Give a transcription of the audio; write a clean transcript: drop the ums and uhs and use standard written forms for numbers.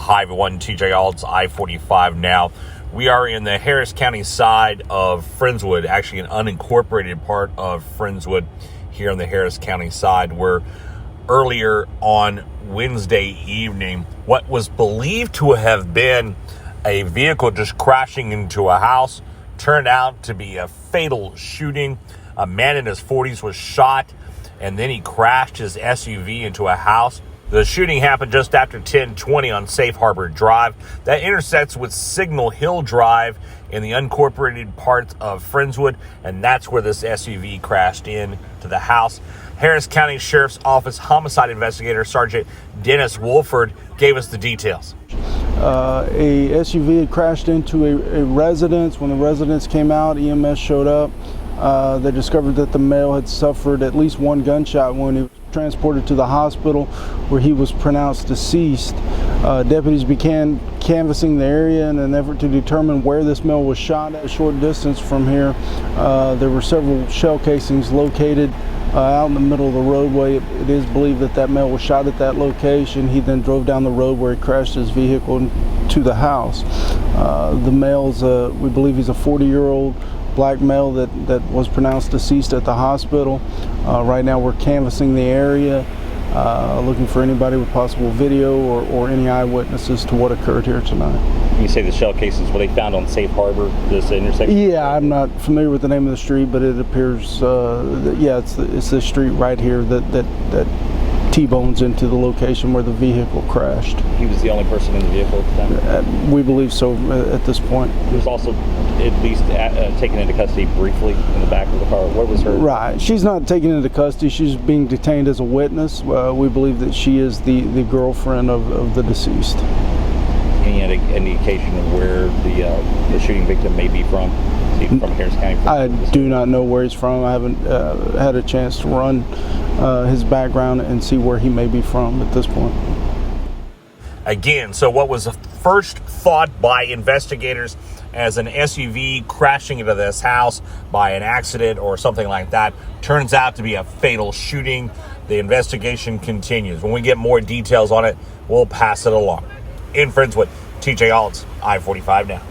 Hi everyone, TJ Alts, I-45 now. We are in the Harris County side of Friendswood, actually an unincorporated part of Friendswood here on the Harris County side, where earlier on Wednesday evening, what was believed to have been a vehicle just crashing into a house turned out to be a fatal shooting. A man in his 40s was shot, and then he crashed his SUV into a house. The shooting happened just after 10:20 on Safe Harbour Drive. That intersects with Signal Hill Drive in the unincorporated parts of Friendswood, and that's where this SUV crashed in to the house. Harris County Sheriff's Office homicide investigator Sergeant Dennis Wolfford gave us the details. A SUV had crashed into a residence. When the residents came out, EMS showed up. They discovered that the male had suffered at least one gunshot wound. He was transported to the hospital where he was pronounced deceased. Deputies began canvassing the area in an effort to determine where this male was shot at. A short distance from here, there were several shell casings located out in the middle of the roadway. It is believed that that male was shot at that location. He then drove down the road where he crashed his vehicle to the house. The male's, we believe he's a 40-year-old black male that was pronounced deceased at the hospital. Right now we're canvassing the area, looking for anybody with possible video or any eyewitnesses to what occurred here tonight. You say the shell cases, were they found on Safe Harbor, this intersection? Yeah, I'm not familiar with the name of the street, but it appears, yeah, it's the street right here that T-bones into the location where the vehicle crashed. He was the only person in the vehicle at the time? We believe so at this point. He was also at least taken into custody briefly in the back of the car. What was her? Right. She's not taken into custody. She's being detained as a witness. We believe that she is the girlfriend of the deceased. Any indication of where the shooting victim may be from? Is he from Harris County? I do not know where he's from. I haven't had a chance to run his background and see where he may be from at this point. Again, so what was first thought by investigators as an SUV crashing into this house by an accident or something like that turns out to be a fatal shooting. The investigation continues. When we get more details on it, we'll pass it along. In Friendswood, TJ Alts, I-45 now.